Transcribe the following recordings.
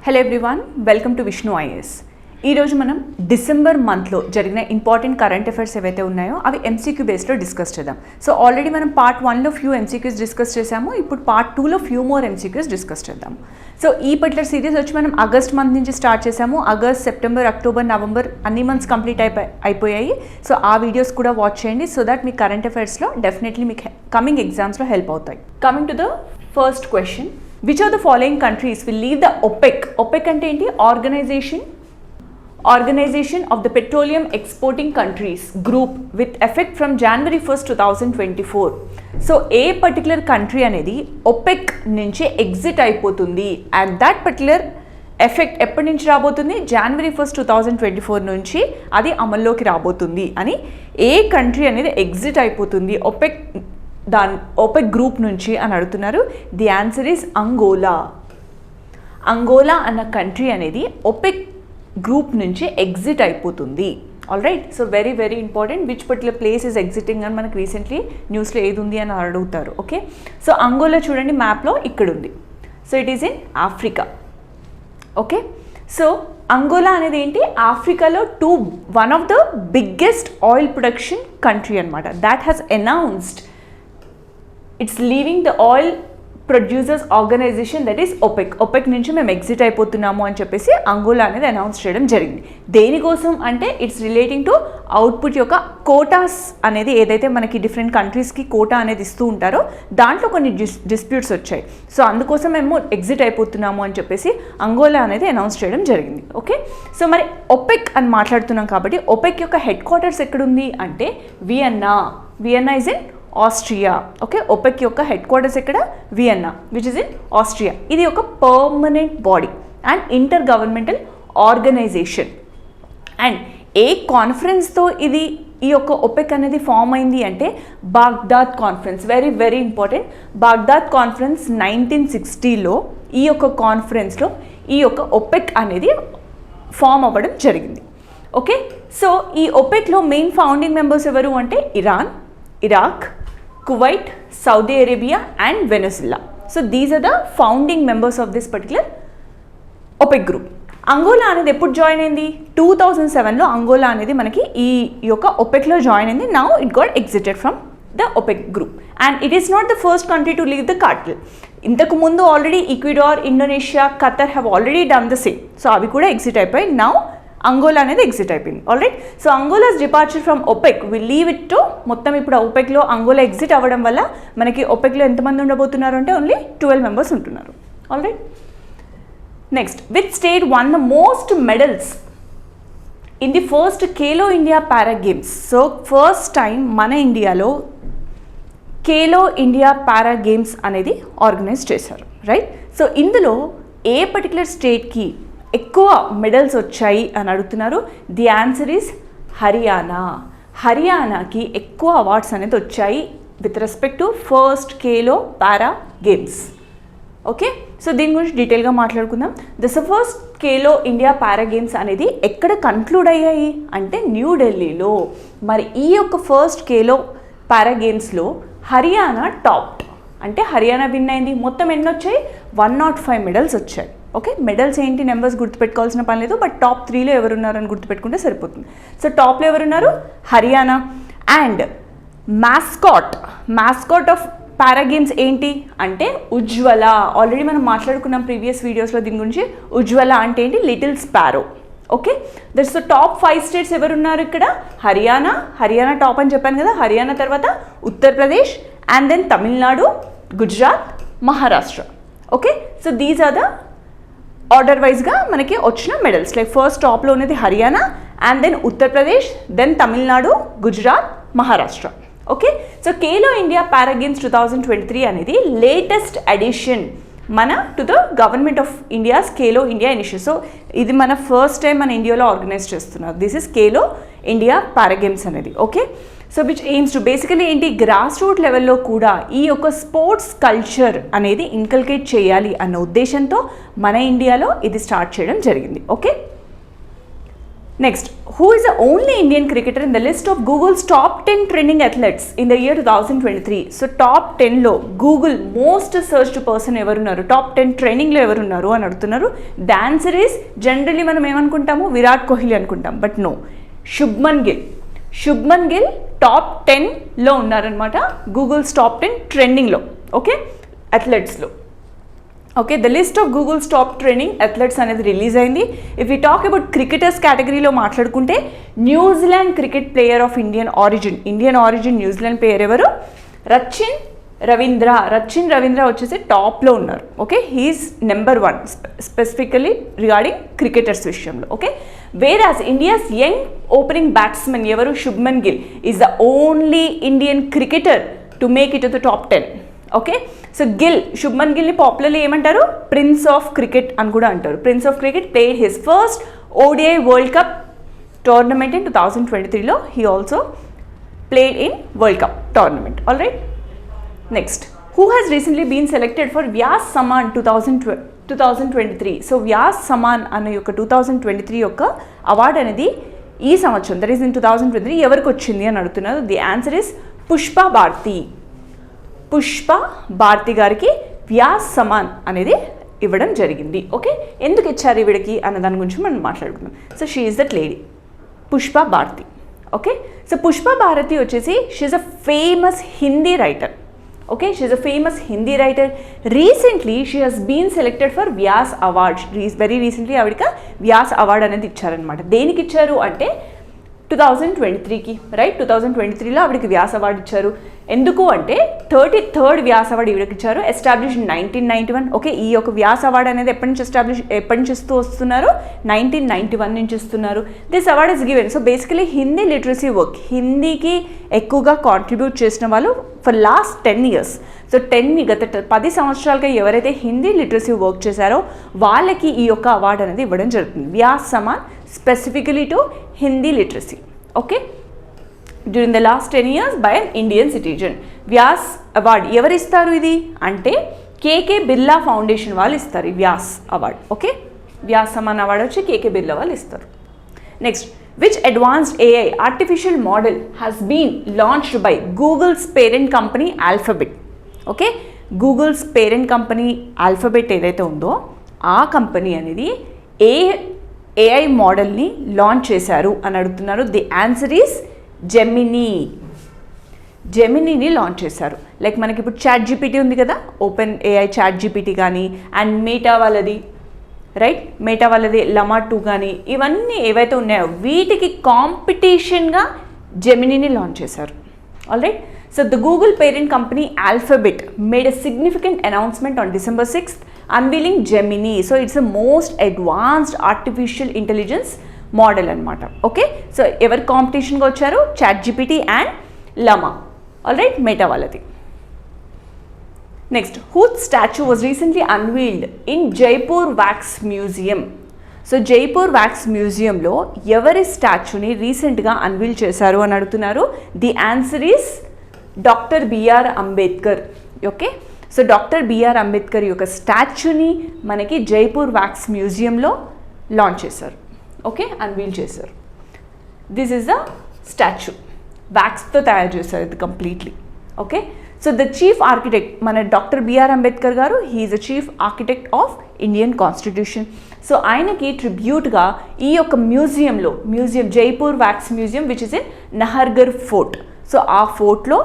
Hello everyone, welcome to Vishnu IAS. ఈరోజు మనం December మంత్లో జరిగిన ఇంపార్టెంట్ కరెంట్ అఫైర్స్ ఏవైతే ఉన్నాయో అవి ఎంసీక్యూ బేస్లో డిస్కస్ చేద్దాం. సో ఆల్రెడీ మనం పార్ట్ 1లో ఫ్యూ ఎంసీక్యూస్ డిస్కస్ చేసాము. ఇప్పుడు పార్ట్ 2లో ఫ్యూ మోర్ ఎంసీక్యూస్ డిస్కస్ చేద్దాం. సో ఈ పర్టికులర్ సిరీస్ వచ్చి మనం ఆగస్ట్ మంత్ నుంచి స్టార్ట్ చేసాము. ఆగస్ట్, సెప్టెంబర్, అక్టోబర్, నవంబర్ అన్ని మంత్స్ కంప్లీట్ అయిపోయాయి. సో ఆ వీడియోస్ కూడా వాచ్ చేయండి సో దట్ మీ కరెంట్ అఫైర్స్లో డెఫినెట్లీ మీకు కమింగ్ ఎగ్జామ్స్లో హెల్ప్ అవుతాయి. Coming to the first question, which of the following countries will leave the OPEC? OPEC అంటే ఏంటి? Organization of the Petroleum Exporting Countries group with effect from January 1st, 2024. So A particular country అనేది OPEC నుంచి exit అయిపోతుంది and that particular effect ఎప్పటి నుంచి రాబోతుంది? January 1st, 2024 నుంచి అది అమల్లోకి రాబోతుంది అని ఏ కంట్రీ అనేది ఎగ్జిట్ అయిపోతుంది OPEC గ్రూప్ నుంచి అని అడుగుతున్నారు. The answer is Angola. Angola అన్న కంట్రీ అనేది OPEC గ్రూప్ నుంచి ఎగ్జిట్ అయిపోతుంది. All right, so very very important. Which particular place is exiting అని మనకు రీసెంట్లీ న్యూస్లో ఏది ఉంది అని అడుగుతారు. ఓకే, సో అంగోలా చూడండి మ్యాప్లో ఇక్కడ ఉంది. So it is in Africa. Okay, so Angola అనేది ఏంటి? ఆఫ్రికాలో one of the biggest oil production country అనమాట. That has announced its leaving the oil producers organization, that is OPEC నుంచి మేము ఎగ్జిట్ అయిపోతున్నాము అని చెప్పేసి అంగోలా అనేది అనౌన్స్ చేయడం జరిగింది. దేనికోసం అంటే ఇట్స్ రిలేటింగ్ టు అవుట్పుట్ యొక్క కోటాస్ అనేది ఏదైతే మనకి డిఫరెంట్ కంట్రీస్కి కోటా అనేది ఇస్తూ ఉంటారో దాంట్లో కొన్ని డిస్ప్యూట్స్ వచ్చాయి. సో అందుకోసం మేము ఎగ్జిట్ అయిపోతున్నాము అని చెప్పేసి అంగోలా అనేది అనౌన్స్ చేయడం జరిగింది. ఓకే, సో మరి OPEC అని మాట్లాడుతున్నాం కాబట్టి OPEC యొక్క హెడ్ క్వార్టర్స్ ఎక్కడుంది అంటే Vienna is in Austria. Okay, OPEC యొక్క హెడ్ క్వార్టర్స్ ఎక్కడ? Vienna, which is in Austria. ఇది ఒక permanent body and intergovernmental organization. And ఏ కాన్ఫరెన్స్తో ఈ యొక్క OPEC అనేది ఫామ్ అయింది అంటే Baghdad conference. Very very important. Baghdad conference 1960లో ఈ యొక్క కాన్ఫరెన్స్లో ఈ యొక్క OPEC అనేది ఫామ్ అవ్వడం జరిగింది. ఓకే, సో ఈ OPECలో మెయిన్ ఫౌండింగ్ మెంబర్స్ ఎవరు అంటే Iran, Iraq, Kuwait, Saudi Arabia and Venezuela. So these are the founding members of this particular OPEC group. Angola అనేది ఎప్పుడు జాయిన్ అయింది? 2007లో అంగోలా అనేది మనకి ఈ యొక్క OPECలో జాయిన్ అయింది. Now it got exited from the OPEC group and it is not the first country to leave the cartel. ఇంతకు ముందు already Ecuador, Indonesia, Qatar have already done the same. So అవి కూడా ఎగ్జిట్ అయిపోయి now Angola అనేది exit అయిపోయింది. Alright, so Angola's departure from OPEC will leave it to మొత్తం ఇప్పుడు OPECలో Angola exit అవ్వడం వల్ల మనకి OPECలో ఎంతమంది ఉండబోతున్నారు అంటే ఓన్లీ 12 మెంబర్స్ ఉంటున్నారు. Alright, next, which state won the most medals in the first Khelo India para games? So first time మన ఇండియాలో ఖేలో ఇండియా పారా గేమ్స్ అనేది ఆర్గనైజ్ చేశారు. రైట్, సో ఇందులో ఏ పర్టికులర్ స్టేట్కి ఎక్కువ మెడల్స్ వచ్చాయి అని అడుగుతున్నారు. The answer is Haryana. హర్యానాకి ఎక్కువ అవార్డ్స్ అనేది వచ్చాయి with respect to first Khelo para games. Okay, so దీని గురించి డీటెయిల్గా మాట్లాడుకుందాం. First Khelo India para games అనేది ఎక్కడ కన్క్లూడ్ అయ్యాయి అంటే న్యూఢిల్లీలో. మరి ఈ యొక్క ఫస్ట్ ఖేలో పారా గేమ్స్లో హర్యానా టాప్, అంటే హర్యానా విన్ అయింది. మొత్తం ఎన్ని వచ్చాయి? 105 మెడల్స్ వచ్చాయి. ఓకే, మెడల్స్ ఏంటి నెంబర్స్ గుర్తుపెట్టుకోవాల్సిన పని లేదు, బట్ టాప్ 3లో ఎవరున్నారని గుర్తుపెట్టుకుంటే సరిపోతుంది. సో టాప్లో ఎవరున్నారు? Haryana. And mascot of para games ఏంటి అంటే ఉజ్వల. ఆల్రెడీ మనం మాట్లాడుకున్నాం ప్రీవియస్ వీడియోస్లో దీని గురించి. ఉజ్వల అంటే ఏంటి? Little sparrow. Okay, that's the top 5 states ఎవరున్నారు ఇక్కడ? హర్యానా టాప్ అని చెప్పాను కదా. హర్యానా తర్వాత Uttar Pradesh and then Tamil Nadu, Gujarat, Maharashtra. Okay, so these are the order వైజ్గా మనకి వచ్చిన మెడల్స్. లైక్ ఫస్ట్ టాప్లో ఉన్నది Haryana and then Uttar Pradesh, then Tamil Nadu, Gujarat, Maharashtra. Okay, so Khelo India para games 2023 అనేది latest addition to the government of India's Khelo India initiative. So ఇది మన ఫస్ట్ టైం మన ఇండియాలో ఆర్గనైజ్ చేస్తున్నారు. This is Khelo India para games అనేది. Okay, so which aims to basically ఏంటి? Grass root లెవెల్లో కూడా ఈ యొక్క స్పోర్ట్స్ కల్చర్ అనేది ఇన్కల్కేట్ చేయాలి అన్న ఉద్దేశంతో మన ఇండియాలో ఇది స్టార్ట్ చేయడం జరిగింది. Okay, next, who is the only Indian cricketer in the list of Google's top 10 trending athletes in the year 2023? So top 10లో గూగుల్ మోస్ట్ సర్చ్డ్ పర్సన్ ఎవరున్నారు, టాప్ 10 ట్రెండింగ్లో ఎవరున్నారు అని అడుగుతున్నారు. ద ఆన్సర్ ఈస్ జనరలీ మనం ఏమనుకుంటాము, విరాట్ కోహ్లీ అనుకుంటాం, but no, Shubman Gill. Shubman Gill top 10లో ఉన్నారనమాట, గూగుల్స్ టాప్ 10 ట్రెండింగ్లో. ఓకే, అథ్లెట్స్లో. Okay, the list of Google's top trending athletes అనేది రిలీజ్ అయింది. If you talk about cricketers కేటగిరీలో మాట్లాడుకుంటే, New Zealand cricket player of Indian origin New Zealand player ఎవరు, రచిన్ రవీంద్ర వచ్చేసి టాప్లో ఉన్నారు. Okay, he's number 1 specifically regarding cricketers విషయంలో. Okay, where's India's young opening batsmen ఎవరు, Shubman Gill is the only Indian cricketer to make it to the top 10. Okay, so Shubman గిల్ని popularly ఏమంటారు, prince of cricket అని కూడా అంటారు. Prince of cricket played his first ODI world cup tournament in 2023లో. He also played in world cup tournament. All right, next, who has recently been selected for Vyas Samman 2023? So Vyas Samman అనే యొక్క 2023 యొక్క award అనేది ఈ సంవత్సరం, దట్ ఈస్ ఇన్ 2023, ఎవరికి వచ్చింది అని అడుగుతున్నారు. The answer is Pushpa Bharati గారికి వ్యాస్ సమాన్ అనేది ఇవ్వడం జరిగింది. ఓకే, ఎందుకు ఇచ్చారు ఈవిడకి అన్న దాని గురించి మనం మాట్లాడుకుందాం. So she is that lady, Pushpa Bharti. Okay, so Pushpa Bharti వచ్చేసి she is a famous Hindi writer. Okay, she is a famous Hindi writer. Recently she has been selected for Vyas award. Very recently ఆవిడకి వ్యాస్ అవార్డ్ అనేది ఇచ్చారనమాట. దేనికి ఇచ్చారు అంటే 2023కి, రైట్, 2023లో ఆవిడకి వ్యాస్ అవార్డు ఇచ్చారు. ఎందుకు అంటే 33rd వ్యాస్ అవార్డు ఈవిడకి ఇచ్చారు, ఎస్టాబ్లిష్ 1991. ఓకే, ఈ యొక్క వ్యాస్ అవార్డు అనేది ఎప్పటి నుంచి ఇస్తూ వస్తున్నారు, 1991 నుంచి ఇస్తున్నారు. This award is given. So basically Hindi literacy work, హిందీకి ఎక్కువగా కాంట్రిబ్యూట్ చేసిన వాళ్ళు ఫర్ లాస్ట్ 10 years. సో గత 10 సంవత్సరాలుగా ఎవరైతే హిందీ లిటరసీ వర్క్ చేశారో వాళ్ళకి ఈ యొక్క అవార్డు అనేది ఇవ్వడం జరుగుతుంది. Vyas Samman specifically to Hindi literacy. Okay, during the last 10 years by an Indian citizen. Vyas award ఎవరు ఇస్తారు ఇది అంటే కేకే బిర్లా ఫౌండేషన్ వాళ్ళు ఇస్తారు ఈ Vyas award. Okay, Vyas Samman award వచ్చి కేకే బిర్లా వాళ్ళు ఇస్తారు. Next, which advanced AI artificial model has been launched by Google's parent company Alphabet? Okay, Google's parent company alphabet ఏదైతే ఉందో ఆ కంపెనీ అనేది ఏఐ మోడల్ని లాంచ్ చేశారు అని అడుగుతున్నారు. ది ఆన్సర్ ఈస్ జెమినీని లాంచ్ చేశారు. లైక్ మనకి ఇప్పుడు ChatGPT ఉంది కదా, ఓపెన్ ఏఐ ChatGPT కానీ, అండ్ మేటా వాళ్ళది లమా 2 కానీ, ఇవన్నీ ఏవైతే ఉన్నాయో వీటికి కాంపిటీషన్గా జెమినీని లాంచ్ చేశారు. Alright, so the Google parent company Alphabet made a significant announcement on December 6th unveiling Gemini. So it's the most advanced artificial intelligence model అనమాట. ఓకే, సో ఎవరు కాంపిటీషన్గా వచ్చారు, ChatGPT and Llama. Alright, Meta వాళ్ళది. Next, whose statue was recently unveiled in Jaipur Wax Museum? So Jaipur wax మ్యూజియంలో ఎవరి స్టాచ్యూని రీసెంట్గా unveil చేశారు అని అడుగుతున్నారు. The answer is doctor BR Ambedkar. Okay, so doctor BR Ambedkar యొక్క స్టాచ్యూని మనకి జైపూర్ వ్యాక్స్ మ్యూజియంలో లాంచ్ చేశారు. ఓకే, అన్వీల్ చేశారు. దిస్ ఈజ్ ద స్టాచ్యూ, వ్యాక్స్తో తయారు చేశారు ఇది completely. Okay, so the chief architect మన డాక్టర్ బిఆర్ అంబేద్కర్ గారు, he is the chief architect of Indian constitution. So ఆయనకి ట్రిబ్యూట్గా ఈ యొక్క museum Jaipur wax museum which is in Nahargarh fort. So ఆ ఫోర్ట్లో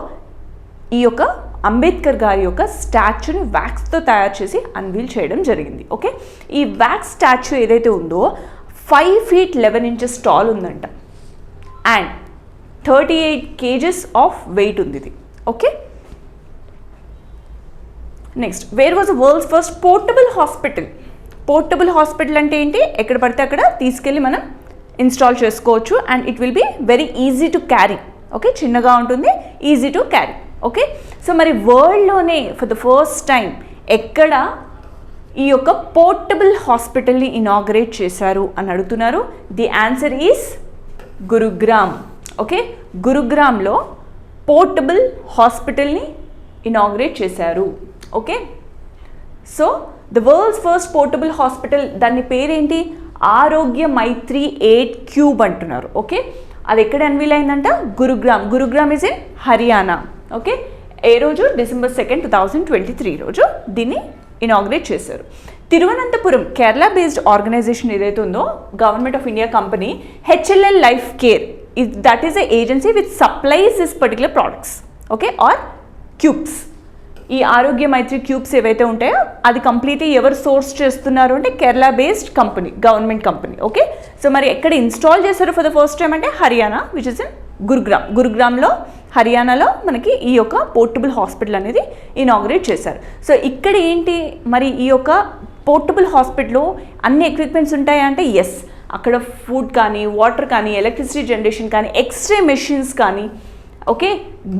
ఈ యొక్క అంబేద్కర్ గారి యొక్క స్టాచ్యూని వ్యాక్స్తో తయారు చేసి అన్వీల్ చేయడం జరిగింది. ఓకే, ఈ వ్యాక్స్ స్టాచ్యూ ఏదైతే ఉందో 5 feet 11 inches టాల్ ఉందంట, అండ్ 38 kgs ఆఫ్ వెయిట్ ఉంది ఇది. Okay, next, where was the world's first portable hospital అంటే ఏంటి, ఎక్కడ పడితే అక్కడ తీసుకెళ్ళి మనం ఇన్స్టాల్ చేసుకోవచ్చు, and it will be very easy to carry. Okay, చిన్నగా ఉంటుంది, easy to carry. Okay, so మరి వరల్డ్లోనే ఫర్ ద ఫస్ట్ టైం ఎక్కడ ఈ యొక్క పోర్టబుల్ హాస్పిటల్ని ఇనాగరేట్ చేశారు అని అడుగుతున్నారు. The answer is Gurugram. Okay, గురుగ్రామ్లో పోర్టబుల్ హాస్పిటల్ని ఇనాగరేట్ చేశారు. Okay, so the world's first portable hospital, దాని పేరేంటి, ఆరోగ్య మైత్రి 8 క్యూబ్ అంటున్నారు. ఓకే, అది ఎక్కడ అన్వీల్ అయిందంట? Gurugram is in Haryana. Okay, ఏ రోజు? December 2nd, 2023 రోజు దీన్ని ఇనాగ్రేట్ చేశారు. తిరువనంతపురం కేరళ బేస్డ్ ఆర్గనైజేషన్ ఏదైతే ఉందో, government of India company, HLL life care, that is a agency which supplies this particular products. Okay, are cubes. ఈ ఆరోగ్య మైత్రి క్యూబ్స్ ఏవైతే ఉంటాయో అది కంప్లీట్లీ ఎవరు సోర్స్ చేస్తున్నారు అంటే Kerala based company, government company. Okay, so మరి ఎక్కడ ఇన్స్టాల్ చేశారు ఫర్ ద ఫస్ట్ టైం అంటే హర్యానా, విచ్ ఇస్ ఇన్ గురుగ్రామ్లో, హర్యానాలో మనకి ఈ యొక్క పోర్టబుల్ హాస్పిటల్ అనేది ఇనాగ్రేట్ చేశారు. సో ఇక్కడ ఏంటి మరి ఈ యొక్క పోర్టబుల్ హాస్పిటల్లో అన్ని ఎక్విప్మెంట్స్ ఉంటాయా అంటే ఎస్, అక్కడ ఫుడ్ కానీ, వాటర్ కానీ, ఎలక్ట్రిసిటీ జనరేషన్ కానీ, ఎక్స్రే మెషిన్స్ కానీ, ఓకే,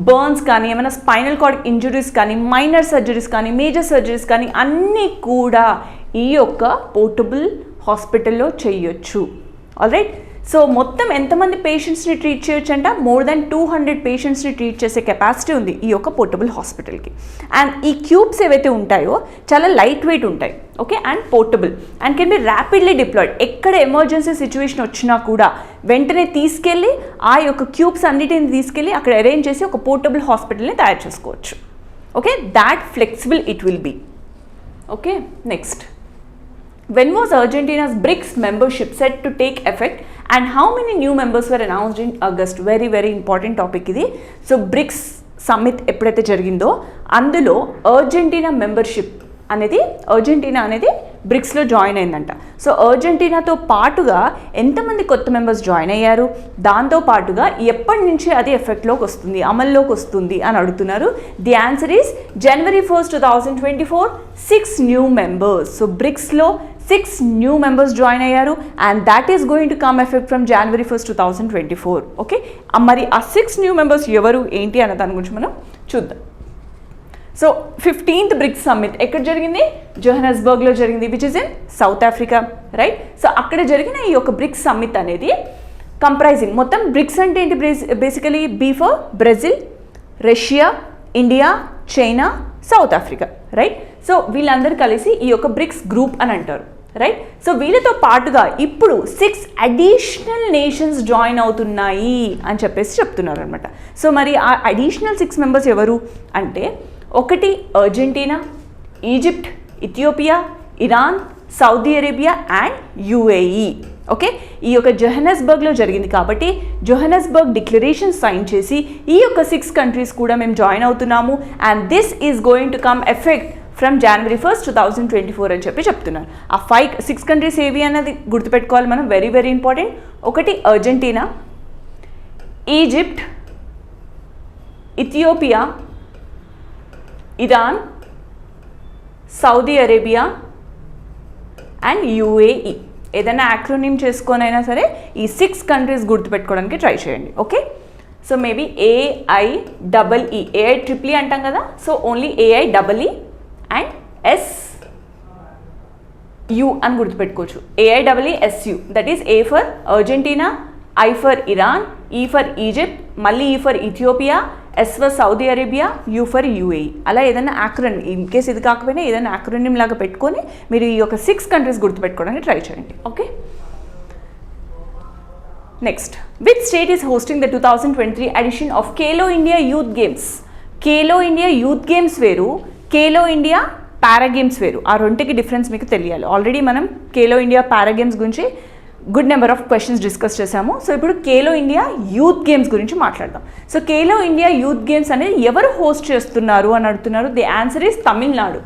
బర్న్స్ కానీ, ఏమైనా స్పైనల్ కార్డ్ ఇంజురీస్ కానీ, మైనర్ సర్జరీస్ కానీ, మేజర్ సర్జరీస్ కానీ అన్నీ కూడా ఈ యొక్క పోర్టబుల్ హాస్పిటల్లో చేయొచ్చు. ఆల్రైట్, సో మొత్తం ఎంతమంది పేషెంట్స్ని ట్రీట్ చేయొచ్చు అంట? మోర్ దెన్ 200 పేషెంట్స్ని ట్రీట్ చేసే కెపాసిటీ ఉంది ఈ యొక్క పోర్టబుల్ హాస్పిటల్కి. అండ్ ఈ క్యూబ్స్ ఏవైతే ఉంటాయో చాలా లైట్ వెయిట్ ఉంటాయి. Okay, and portable and can be rapidly deployed. ఎక్కడ ఎమర్జెన్సీ సిచ్యువేషన్ వచ్చినా కూడా వెంటనే తీసుకెళ్ళి ఆ యొక్క క్యూబ్స్ అన్నిటిని తీసుకెళ్ళి అక్కడ అరేంజ్ చేసి ఒక పోర్టబుల్ హాస్పిటల్ని తయారు చేసుకోవచ్చు. Okay, that flexible it will be. Okay, next, when was Argentina's BRICS membership set to take effect and how many new members were announced in August? Very important topic ఇది. So bricks summit ఎప్పుడైతే జరిగిందో అందులో Argentina అనేది బ్రిక్స్లో join అయిందంట. So అర్జెంటీనాతో పాటుగా ఎంతమంది కొత్త members join అయ్యారు, దాంతో పాటుగా ఎప్పటి నుంచి అది ఎఫెక్ట్లోకి వస్తుంది, అమల్లోకి వస్తుంది అని అడుగుతున్నారు. The answer is January 1st, 2024, 6 new members. So బ్రిక్స్లో 6 న్యూ మెంబర్స్ జాయిన్ అయ్యారు and that is going to come effect from January 1st, 2024. Okay, మరి ఆ 6 న్యూ మెంబర్స్ ఎవరు ఏంటి అన్న దాని గురించి మనం చూద్దాం. సో 15th బ్రిక్స్ సమ్మిట్ ఎక్కడ జరిగింది? జోహన్నెస్బర్గ్లో జరిగింది, which is in South Africa. Right, so అక్కడ జరిగిన ఈ యొక్క బ్రిక్స్ సమ్మిట్ అనేది కంప్రైజింగ్, మొత్తం బ్రిక్స్ అంటే ఏంటి? Basically B for Brazil, Russia, India, China, South Africa. Right, so వీళ్ళందరూ కలిసి ఈ యొక్క బ్రిక్స్ గ్రూప్ అని అంటారు. రైట్, సో వీళ్ళతో పాటుగా ఇప్పుడు 6 అడిషనల్ నేషన్స్ జాయిన్ అవుతున్నాయి అని చెప్పేసి చెప్తున్నారు అనమాట. సో మరి ఆ అడిషనల్ 6 మెంబర్స్ ఎవరు అంటే, ఒకటి Argentina, Egypt, Ethiopia, Iran, Saudi Arabia and UAE. Okay, ఈ యొక్క జోహన్నెస్బర్గ్లో జరిగింది కాబట్టి జోహన్నెస్బర్గ్ డిక్లరేషన్ సైన్ చేసి ఈ యొక్క 6 కంట్రీస్ కూడా మేము జాయిన్ అవుతున్నాము and this is going to come effect from January 1st, 2024 అని చెప్తున్నారు. ఆ 6 కంట్రీస్ ఏవి అన్నది గుర్తుపెట్టుకోవాలి మనం, వెరీ ఇంపార్టెంట్. ఒకటి Argentina, Egypt, Ethiopia, Iran, Saudi Arabia and UAE. ఏదైనా యాక్రోనిమ్ చేసుకొనైనా సరే ఈ 6 కంట్రీస్ గుర్తుపెట్టుకోవడానికి ట్రై చేయండి. Okay, so maybe AIEE, AIEEE అంటాం కదా, so only AIEE and SU అని గుర్తుపెట్టుకోవచ్చు. AIEESU, that is A for Argentina, I for Iran, E for Egypt, మళ్ళీ E for Ethiopia, S for Saudi Arabia, U for UAE. అలా ఏదైనా acronym, in case ఇది కాకపోయినా ఏదైనా యాక్రోనిమ్ లాగా పెట్టుకొని మీరు ఈ యొక్క 6 కంట్రీస్ గుర్తుపెట్టుకోవడానికి ట్రై చేయండి. Okay, next, which state is hosting the 2023 edition of Khelo India youth games? Khelo India youth games వేరు, ఖేలో ఇండియా పారా గేమ్స్ వేరు. ఆ రెండుకి డిఫరెన్స్ మీకు తెలియాలి. ఆల్రెడీ మనం ఖేలో ఇండియా పారా గేమ్స్ గురించి good number of questions discuss చేశాము. సో ఇప్పుడు ఖేలో ఇండియా యూత్ గేమ్స్ గురించి మాట్లాడదాం. So Khelo India youth games అనేది ఎవరు హోస్ట్ చేస్తున్నారు అని అడుగుతున్నారు. The answer is Tamil Nadu.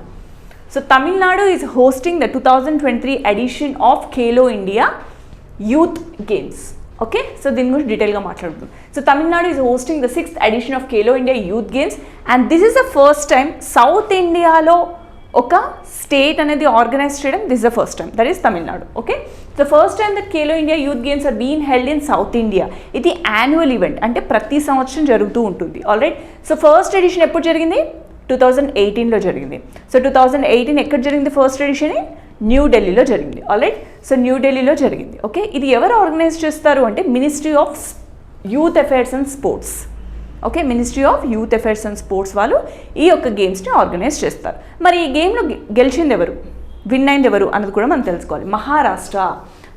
So Tamil Nadu is hosting the 2023 edition of Khelo India youth games. Okay, so దీని గురించి డీటెయిల్గా మాట్లాడుతుంది. So Tamil Nadu is hosting the 6th edition of Khelo India youth games and this is the first time South ఇండియాలో ఒక state అనేది organise చేయడం. This is the first time, that is Tamil Nadu. Okay, the first time that Khelo India youth games are been held in South India. ఇది annual event, అంటే ప్రతి సంవత్సరం జరుగుతూ ఉంటుంది. ఆల్రైట్, సో ఫస్ట్ ఎడిషన్ ఎప్పుడు జరిగింది? 2018లో జరిగింది. సో 2018 ఎక్కడ జరిగింది? ఫస్ట్ ఎడిషన్ న్యూఢిల్లీలో జరిగింది. ఆల్రైట్, సో న్యూఢిల్లీలో జరిగింది. ఓకే, ఇది ఎవరు ఆర్గనైజ్ చేస్తారు అంటే ministry of youth affairs and sports. Okay, ministry of youth affairs and sports వాళ్ళు ఈ యొక్క గేమ్స్ని ఆర్గనైజ్ చేస్తారు. మరి ఈ గేమ్లో గెలిచింది ఎవరు, విన్ అయింది ఎవరు అన్నది కూడా మనం తెలుసుకోవాలి.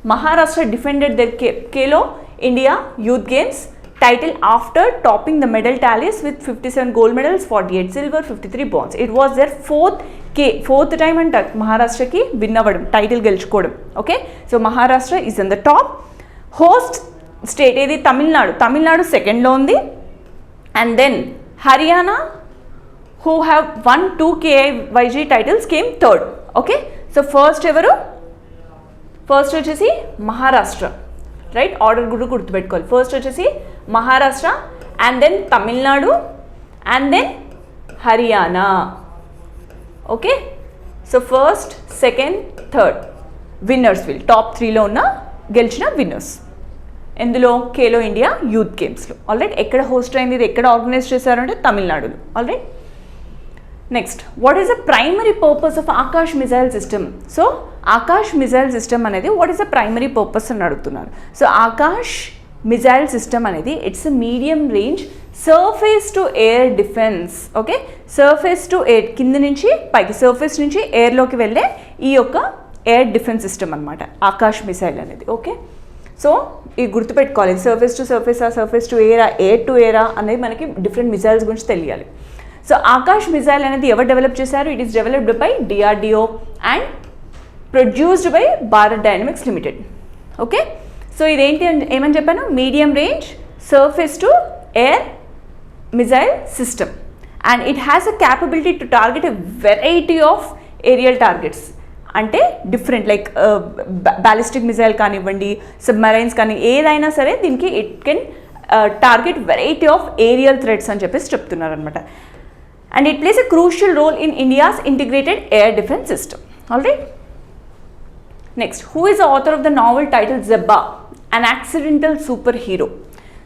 Maharashtra defended their Khelo India Youth Games title after topping the medal tallies with 57 gold medals, 48 silver, 53 bronze. It was their fourth time and Maharashtra ki win avadam, title గెలుచుకోవడం. Okay, so Maharashtra is in the top. Host state ఏది Tamil Nadu second లో ఉంది. And then Haryana, who have won 2 KIYG titles, came third. Okay, so first వచ్చేసి Maharashtra, right? Order కూడా గుర్తుపెట్టుకోవాలి. First వచ్చేసి Maharashtra, and then Tamil Nadu, and then Haryana. Okay, so first, second, third winners will top 3లో ఉన్న గెలిచిన విన్నర్స్. ఎందులో? ఖేలో ఇండియా యూత్ గేమ్స్లో. ఆల్రైట్, ఎక్కడ హోస్ట్ అయింది, ఇది ఎక్కడ ఆర్గనైజ్ చేశారంటే తమిళనాడులో. Alright, next, what is the primary purpose of Akash missile system? So Akash missile system అనేది what is the primary purpose అని అడుగుతున్నారు. సో ఆకాష్ మిజైల్ సిస్టమ్ అనేది it's medium range surface to air defence. Okay, surface to air, కింద నుంచి పైకి, surface నుంచి ఎయిర్లోకి వెళ్ళే ఈ యొక్క ఎయిర్ డిఫెన్స్ సిస్టమ్ అనమాట ఆకాష్ మిసైల్ అనేది. ఓకే, సో ఇది గుర్తుపెట్టుకోవాలి. సర్ఫేస్ టు సర్ఫేసా, సర్ఫేస్ టు ఎయిరా, ఎయిర్ టు ఎయిరా అనేది మనకి డిఫరెంట్ మిజైల్స్ గురించి తెలియాలి. సో ఆకాష్ మిజైల్ అనేది ఎవరు డెవలప్ చేశారు? It is developed by DRDO and produced by Bharat Dynamics Limited. Okay, so ఇదేంటి ఏమని చెప్పాను? Medium range surface to air missile system, and it has a capability to target a variety of aerial targets. అంటే different like ballistic missile కానివ్వండి, submarines కానీ, ఏదైనా సరే దీనికి it can target variety of aerial threats అని చెప్పేసి చెప్తున్నారు అనమాట. And it plays a crucial role in India's integrated air defence system. Alright, next, who is the author of the novel title Zeba an accidental superhero?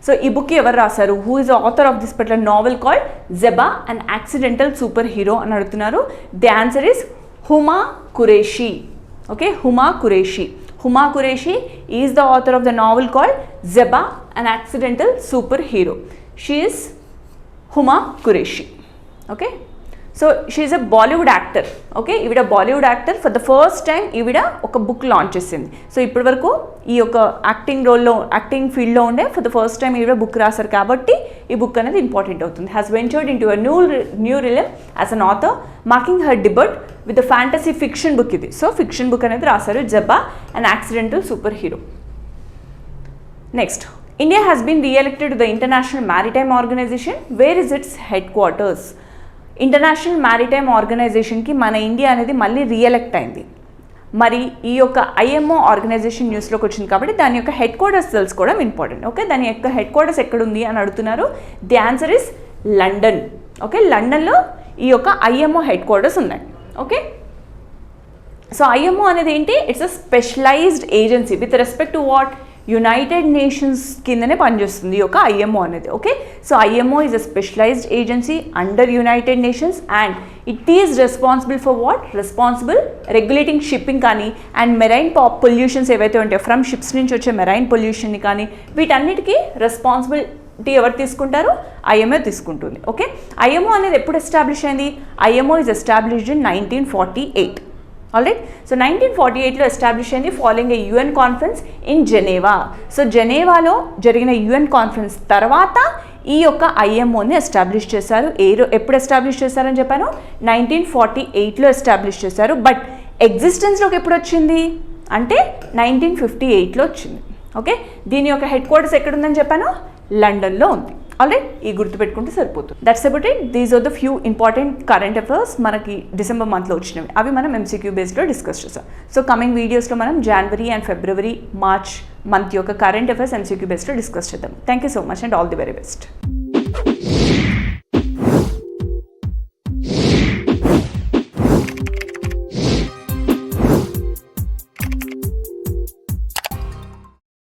So ఈ book ఎవరు రాశారు? Who is the author of this particular novel called Zeba an accidental superhero అని అడుగుతున్నారు. The answer is Huma Qureshi. Okay, Huma Qureshi. Huma Qureshi is the author of the novel called Zeba, an accidental superhero. She is Huma Qureshi. Okay, so she is a Bollywood actor. Okay, ఈవిడ Bollywood actor. For the first time ఈవిడ ఒక book launch చేసింది. So ఇప్పటి వరకు ఈ యొక్క acting ఫీల్డ్లో ఉండే ఫర్ ద ఫస్ట్ టైం ఈవిడ బుక్ రాశారు కాబట్టి ఈ బుక్ అనేది ఇంపార్టెంట్ అవుతుంది. Has ventured into a new realm as an author, marking her debut with the fantasy fiction book ఇది. సో ఫిక్షన్ బుక్ అనేది రాశారు, Zeba an accidental superhero. Next, India has been reelected to the international maritime organisation. Where is its headquarters? International maritime ఆర్గనైజేషన్కి మన India అనేది మళ్ళీ re-elect అయింది. మరి ఈ యొక్క IMO ఆర్గనైజేషన్ న్యూస్లోకి వచ్చింది కాబట్టి దాని యొక్క హెడ్ క్వార్టర్స్ తెలుసుకోవడం ఇంపార్టెంట్. ఓకే, దాని యొక్క హెడ్ క్వార్టర్స్ ఎక్కడుంది అని అడుగుతున్నారు. The answer is London. Okay, లండన్లో ఈ యొక్క IMO హెడ్ క్వార్టర్స్ ఉన్నాయి. ఓకే, సో IMO అనేది ఏంటి? It's a specialised agency with respect to what? United Nations కిందనే పనిచేస్తుంది ఈ యొక్క IMO అనేది. Okay, so IMO is a specialised agency under United Nations and it is responsible for what? Responsible regulating shipping కానీ and marine pollutions ఏవైతే ఉంటాయో from ships నుంచి వచ్చే మెరైన్ పొల్యూషన్ని కానీ వీటన్నిటికీ రెస్పాన్సిబిలిటీ ఎవరు తీసుకుంటారు? IMO తీసుకుంటుంది. ఓకే, IMO అనేది ఎప్పుడు ఎస్టాబ్లిష్ అయింది? IMO is established in 1948. Alright, so 1948లో ఎస్టాబ్లిష్ అయింది following a UN conference in Geneva. So జెనీవాలో జరిగిన UN కాన్ఫరెన్స్ తర్వాత ఈ యొక్క IMOని ఎస్టాబ్లిష్ చేశారు. ఎప్పుడు ఎస్టాబ్లిష్ చేశారని చెప్పాను? 1948లో ఎస్టాబ్లిష్ చేశారు. బట్ ఎగ్జిస్టెన్స్లోకి ఎప్పుడు వచ్చింది అంటే 1958లో వచ్చింది. ఓకే, దీని యొక్క హెడ్ క్వార్టర్స్ ఎక్కడుందని చెప్పాను? లండన్లో ఉంది. ఆల్రైట్, ఈ గుర్తుపెట్టుకుంటే సరిపోతుంది. That's about it. These are the few important current affairs మనకి డిసెంబర్ మంత్లో వచ్చినవి. అవి మనం MCQ బేస్లో డిస్కస్ చేస్తాం. సో కమింగ్ వీడియోస్లో మనం జనవరి అండ్ ఫిబ్రవరి, మార్చ్ మంత్ యొక్క కరెంట్ అఫైర్స్ MCQ బేస్లో డిస్కస్ చేద్దాం. Thank you so much and all the very best.